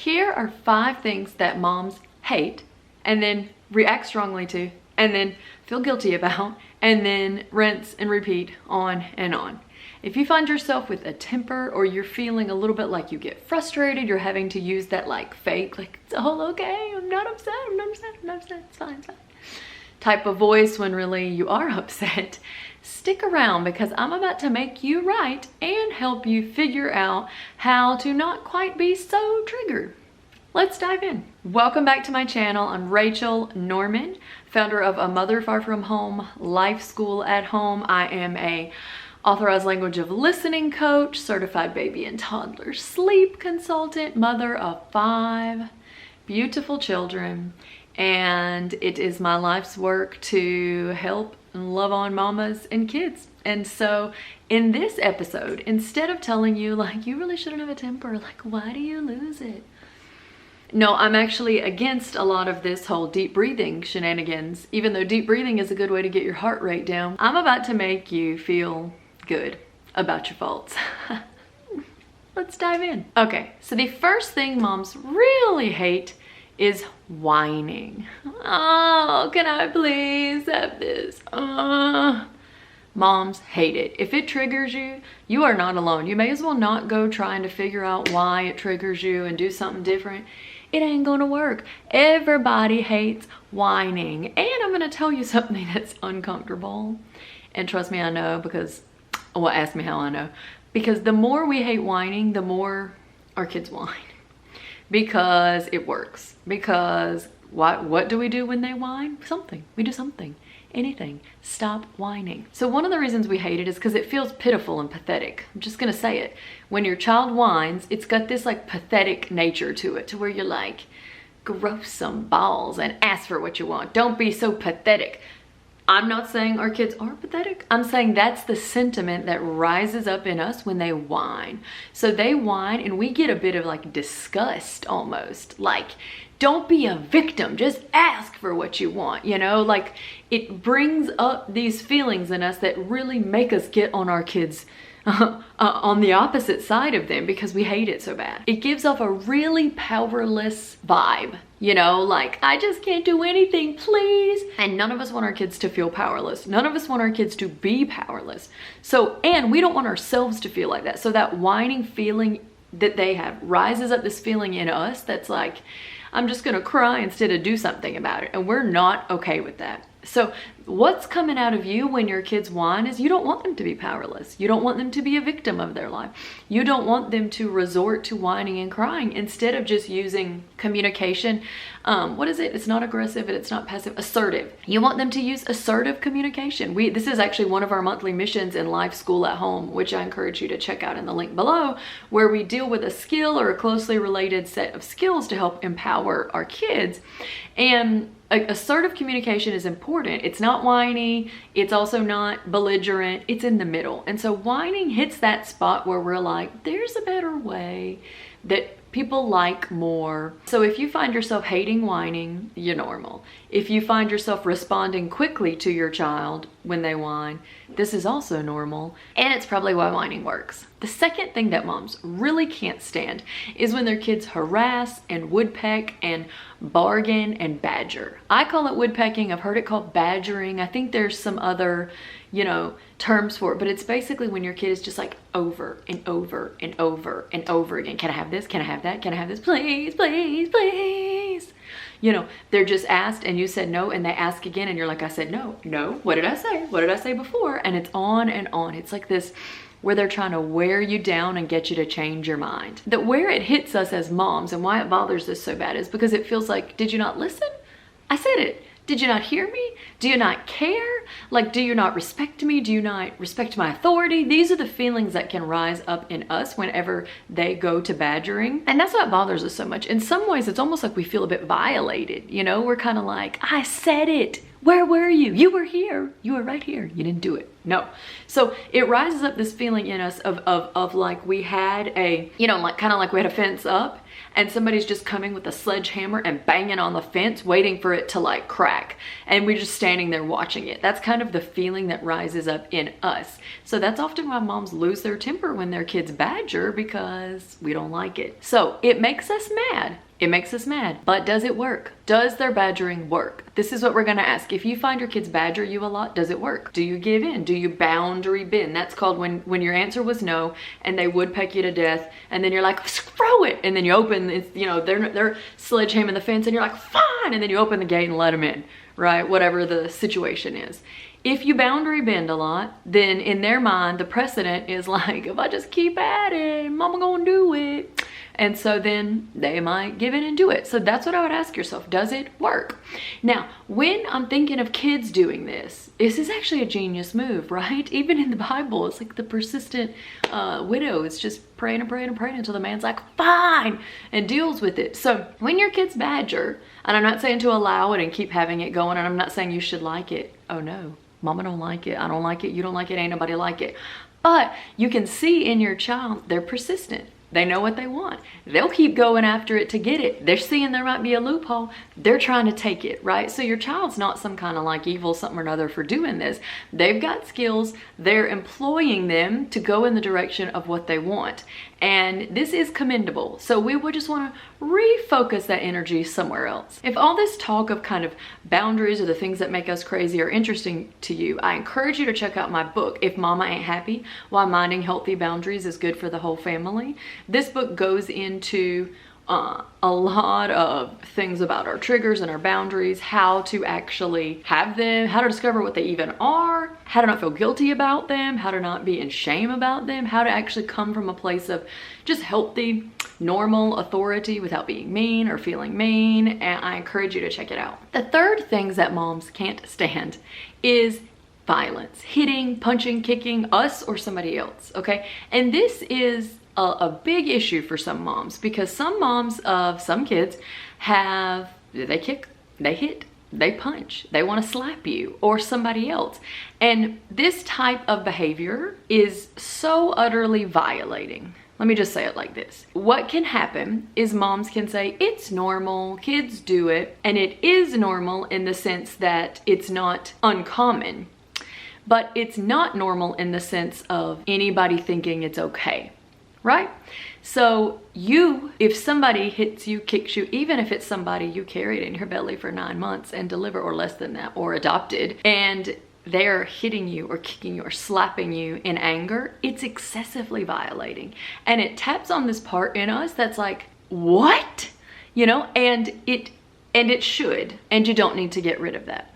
Here are 5 things that moms hate and then react strongly to and then feel guilty about and then rinse and repeat on and on. If you find yourself with a temper or you're feeling a little bit like you get frustrated, you're having to use that like fake, like it's all okay, I'm not upset, I'm not upset, I'm not upset, it's fine, it's fine type of voice when really you are upset, stick around because I'm about to make you right and help you figure out how to not quite be so triggered. Let's dive in. Welcome back to my channel. I'm Rachel Norman, founder of A Mother Far From Home Life School at Home. I am a authorized language of listening coach, certified baby and toddler sleep consultant, mother of 5 beautiful children, and it is my life's work to help and love on mamas and kids. And so in this episode, instead of telling you like you really shouldn't have a temper, like why do you lose it? No, I'm actually against a lot of this whole deep breathing shenanigans. Even though deep breathing is a good way to get your heart rate down, I'm about to make you feel good about your faults. Let's dive in. Okay, so the first thing moms really hate is whining. Oh, can I please have this? Moms hate it. If it triggers you, you are not alone. You may as well not go trying to figure out why it triggers you and do something different. It ain't gonna work. Everybody hates whining. And I'm gonna tell you something that's uncomfortable. And trust me, I know because, well, ask me how I know. Because the more we hate whining, the more our kids whine. Because it works. Because what do we do when they whine? Something. We do something. Anything. Stop whining. So one of the reasons we hate it is because it feels pitiful and pathetic. I'm just gonna say it. When your child whines, it's got this like pathetic nature to it, to where you're like, grow some balls and ask for what you want. Don't be so pathetic. I'm not saying our kids are pathetic. I'm saying that's the sentiment that rises up in us when they whine. So they whine and we get a bit of like disgust almost. Like, don't be a victim, just ask for what you want, you know? Like, it brings up these feelings in us that really make us get on our kids on the opposite side of them because we hate it so bad. It gives off a really powerless vibe, you know, like, I just can't do anything, please. And none of us want our kids to feel powerless. None of us want our kids to be powerless. So, and we don't want ourselves to feel like that. So that whining feeling that they have rises up this feeling in us that's like, I'm just gonna cry instead of do something about it. And we're not okay with that. So what's coming out of you when your kids whine is you don't want them to be powerless. You don't want them to be a victim of their life. You don't want them to resort to whining and crying instead of just using communication. What is it? It's not aggressive and it's not passive. Assertive. You want them to use assertive communication. This is actually one of our monthly missions in Life School at Home, which I encourage you to check out in the link below, where we deal with a skill or a closely related set of skills to help empower our kids. And assertive communication is important. It's not whiny. It's also not belligerent. It's in the middle. And so whining hits that spot where we're like, there's a better way that people like more. So if you find yourself hating whining, you're normal. If you find yourself responding quickly to your child when they whine, this is also normal. And it's probably why whining works. The second thing that moms really can't stand is when their kids harass and woodpeck and bargain and badger. I call it woodpecking. I've heard it called badgering. I think there's some other, you know, terms for it, but it's basically when your kid is just like over and over and over and over again. Can I have this? Can I have that? Can I have this? Please, please, please. You know, they're just asked and you said no, and they ask again and you're like, I said no, no. What did I say? What did I say before? And it's on and on. It's like this where they're trying to wear you down and get you to change your mind. That where it hits us as moms and why it bothers us so bad is because it feels like, did you not listen? I said it. Did you not hear me? Do you not care? Like, do you not respect me? Do you not respect my authority? These are the feelings that can rise up in us whenever they go to badgering. And that's what bothers us so much. In some ways, it's almost like we feel a bit violated. You know, we're kind of like, I said it. Where were you? You were here. You were right here. You didn't do it. No. So it rises up this feeling in us of like we had a, you know, like kind of like we had a fence up and somebody's just coming with a sledgehammer and banging on the fence, waiting for it to like crack. And we're just standing there watching it. That's kind of the feeling that rises up in us. So that's often why moms lose their temper when their kids badger, because we don't like it. So it makes us mad. It makes us mad, but does it work? Does their badgering work? This is what we're gonna ask. If you find your kids badger you a lot, does it work? Do you give in? Do you boundary bend? That's called when your answer was no and they would peck you to death, and then you're like, screw it, and then you open, you know, they're sledgehammering the fence and you're like, fine, and then you open the gate and let them in, right? Whatever the situation is. If you boundary bend a lot, then in their mind, the precedent is like, if I just keep at it, mama gonna do it. And so then they might give in and do it. So that's what I would ask yourself. Does it work? Now, when I'm thinking of kids doing this is actually a genius move, right? Even in the Bible, it's like the persistent widow is just praying and praying and praying until the man's like, fine, and deals with it. So when your kids badger, and I'm not saying to allow it and keep having it going, and I'm not saying you should like it. Oh no, mama don't like it. I don't like it. You don't like it. Ain't nobody like it. But you can see in your child, they're persistent. They know what they want. They'll keep going after it to get it. They're seeing there might be a loophole. They're trying to take it, right? So your child's not some kind of like evil something or another for doing this. They've got skills. They're employing them to go in the direction of what they want. And this is commendable. So we would just want to refocus that energy somewhere else. If all this talk of kind of boundaries or the things that make us crazy are interesting to you, I encourage you to check out my book, If Mama Ain't Happy, Why Minding Healthy Boundaries is Good for the Whole Family. This book goes into a lot of things about our triggers and our boundaries, how to actually have them, how to discover what they even are, how to not feel guilty about them, how to not be in shame about them, how to actually come from a place of just healthy, normal authority without being mean or feeling mean. And I encourage you to check it out. The third things that moms can't stand is violence, hitting, punching, kicking us or somebody else, okay? And this is a big issue for some moms, because some moms of some kids they kick, they hit, they punch, they want to slap you or somebody else. And this type of behavior is so utterly violating. Let me just say it like this. What can happen is moms can say, it's normal, kids do it, and it is normal in the sense that it's not uncommon, but it's not normal in the sense of anybody thinking it's okay. Right? So if somebody hits you, kicks you, even if it's somebody you carried in your belly for 9 months and delivered, or less than that, or adopted, and they're hitting you or kicking you or slapping you in anger, it's excessively violating. And it taps on this part in us that's like, what? You know, and it should, and you don't need to get rid of that.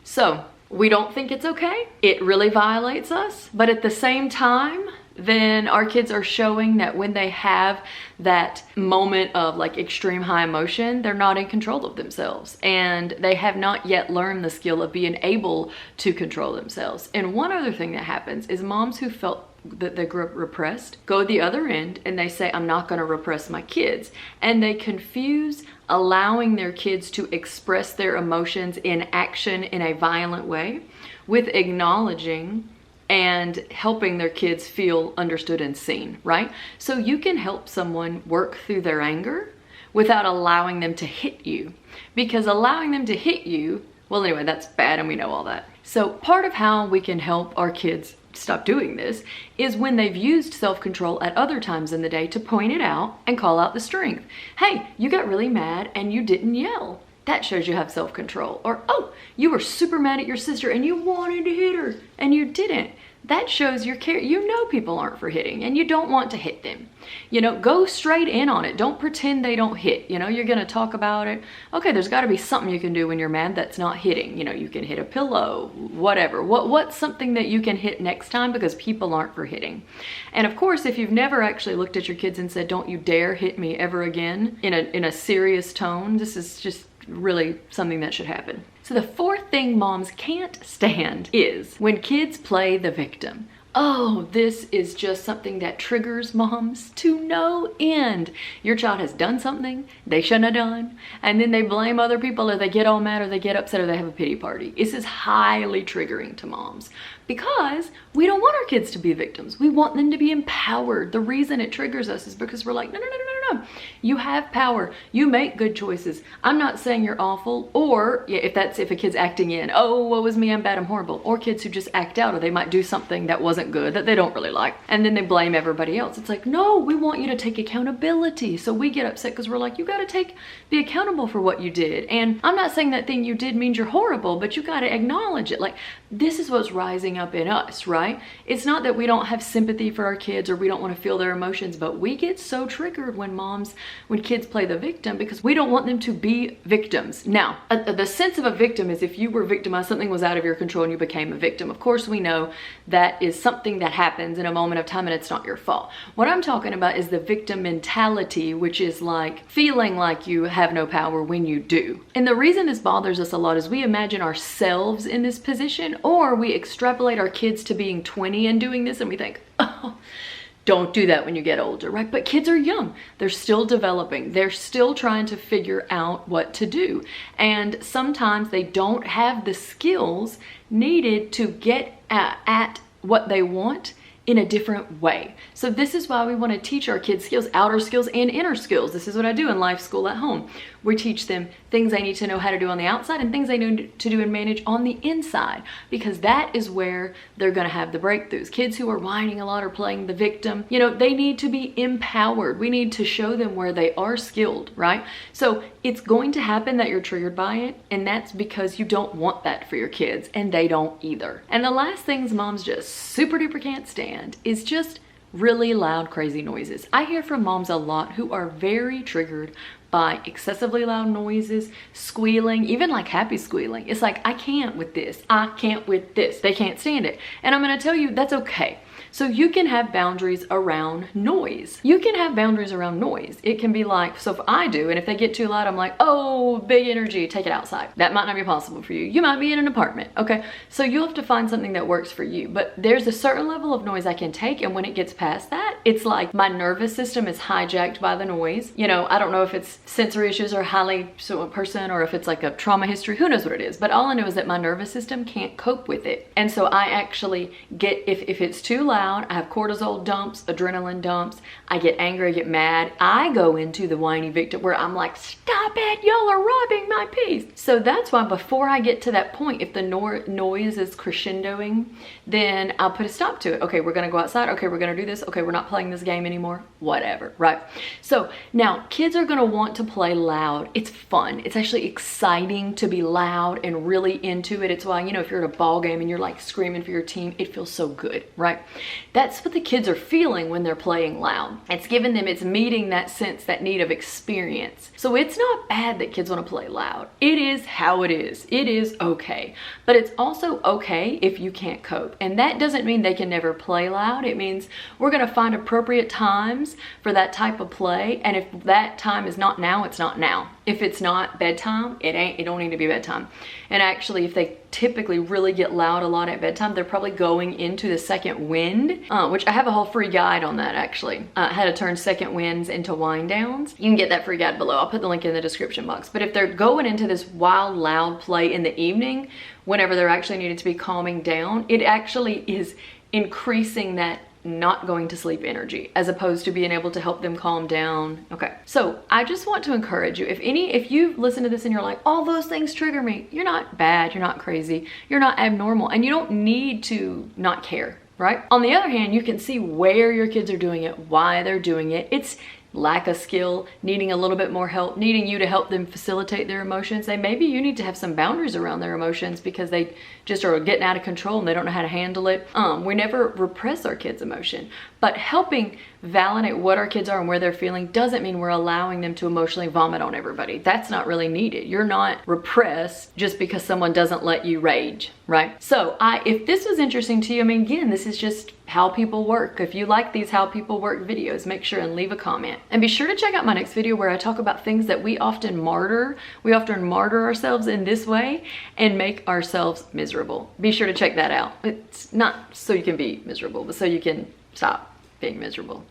So we don't think it's okay. It really violates us, but at the same time, then our kids are showing that when they have that moment of like extreme high emotion, they're not in control of themselves, and they have not yet learned the skill of being able to control themselves. And one other thing that happens is moms who felt that they grew up repressed go the other end and they say, I'm not going to repress my kids, and they confuse allowing their kids to express their emotions in action in a violent way with acknowledging and helping their kids feel understood and seen, right? So you can help someone work through their anger without allowing them to hit you, because allowing them to hit you, well, anyway, that's bad, and we know all that. So part of how we can help our kids stop doing this is when they've used self-control at other times in the day to point it out and call out the strength. Hey, you got really mad and you didn't yell. That shows you have self-control. Or, oh, you were super mad at your sister and you wanted to hit her and you didn't. That shows your care. You know people aren't for hitting and you don't want to hit them. You know, go straight in on it. Don't pretend they don't hit. You know, you're going to talk about it. Okay, there's got to be something you can do when you're mad that's not hitting. You know, you can hit a pillow, whatever. What's something that you can hit next time, because people aren't for hitting. And of course, if you've never actually looked at your kids and said, don't you dare hit me ever again in a serious tone, this is just really something that should happen. So the fourth thing moms can't stand is when kids play the victim. Oh, this is just something that triggers moms to no end. Your child has done something they shouldn't have done, and then they blame other people, or they get all mad, or they get upset, or they have a pity party. This is highly triggering to moms because we don't want our kids to be victims. We want them to be empowered. The reason it triggers us is because we're like, no, no, no, no, no, no. You have power. You make good choices. I'm not saying you're awful, or yeah, if a kid's acting in, oh, woe is me, I'm bad, I'm horrible, or kids who just act out, or they might do something that wasn't good that they don't really like, and then they blame everybody else. It's like, no, we want you to take accountability. So we get upset because we're like, you got to be accountable for what you did. And I'm not saying that thing you did means you're horrible, but you got to acknowledge it. Like, this is what's rising up in us, right? It's not that we don't have sympathy for our kids or we don't want to feel their emotions, but we get so triggered when kids play the victim because we don't want them to be victims. Now, the sense of a victim is if you were victimized, something was out of your control and you became a victim. Of course, we know that is something that happens in a moment of time and it's not your fault. What I'm talking about is the victim mentality, which is like feeling like you have no power when you do. And the reason this bothers us a lot is we imagine ourselves in this position, or we extrapolate our kids to being 20 and doing this, and we think, oh, don't do that when you get older, right? But kids are young. They're still developing. They're still trying to figure out what to do. And sometimes they don't have the skills needed to get at what they want in a different way. So this is why we want to teach our kids skills, outer skills and inner skills. This is what I do in life school at home. We teach them things they need to know how to do on the outside and things they need to do and manage on the inside, because that is where they're going to have the breakthroughs. Kids who are whining a lot or playing the victim, you know, they need to be empowered. We need to show them where they are skilled, right? So it's going to happen that you're triggered by it, and that's because you don't want that for your kids, and they don't either. And the last things moms just super duper can't stand is just really loud, crazy noises. I hear from moms a lot who are very triggered by excessively loud noises, squealing, even like happy squealing. It's like, I can't with this. I can't with this. They can't stand it. And I'm going to tell you that's okay. So you can have boundaries around noise. You can have boundaries around noise. It can be like, so if I do, and if they get too loud, I'm like, oh, big energy, take it outside. That might not be possible for you. You might be in an apartment, okay? So you'll have to find something that works for you. But there's a certain level of noise I can take, and when it gets past that, it's like my nervous system is hijacked by the noise. You know, I don't know if it's sensory issues or highly so a person, or if it's like a trauma history, who knows what it is. But all I know is that my nervous system can't cope with it. And so I actually get, if it's too loud, I have cortisol dumps, adrenaline dumps, I get angry, I get mad, I go into the whiny victim where I'm like, stop it, y'all are robbing my peace. So that's why before I get to that point, if the noise is crescendoing, then I'll put a stop to it. Okay, we're gonna go outside, okay, we're gonna do this, okay, we're not playing this game anymore, whatever, right? So now kids are gonna want to play loud. It's fun, it's actually exciting to be loud and really into it. It's why, you know, if you're at a ball game and you're like screaming for your team, it feels so good, right? That's what the kids are feeling when they're playing loud. It's giving them, it's meeting that sense, that need of experience. So it's not bad that kids want to play loud. It is how it is. It is okay. But it's also okay if you can't cope. And that doesn't mean they can never play loud. It means we're going to find appropriate times for that type of play. And if that time is not now, it's not now. If it's not bedtime, it don't need to be bedtime. And actually, if they typically really get loud a lot at bedtime, they're probably going into the second wind, which I have a whole free guide on that actually. How to turn second winds into wind downs. You can get that free guide below. I'll put the link in the description box. But if they're going into this wild, loud play in the evening, whenever they're actually needed to be calming down, it actually is increasing that not going to sleep energy, as opposed to being able to help them calm down. Okay, so I just want to encourage you, if you listen to this and you're like, all those things trigger me, you're not bad, you're not crazy, you're not abnormal, and you don't need to not care, right? On the other hand, you can see where your kids are doing it, why they're doing it. It's lack of skill, needing a little bit more help, needing you to help them facilitate their emotions. Maybe you need to have some boundaries around their emotions because they just are getting out of control and they don't know how to handle it. We never repress our kids' emotion, but helping validate what our kids are and where they're feeling doesn't mean we're allowing them to emotionally vomit on everybody. That's not really needed. You're not repressed just because someone doesn't let you rage, right? So if this was interesting to you, I mean, again, this is just how people work. If you like these how people work videos, make sure and leave a comment. And be sure to check out my next video where I talk about things that we often martyr. We often martyr ourselves in this way and make ourselves miserable. Be sure to check that out. It's not so you can be miserable, but so you can stop being miserable.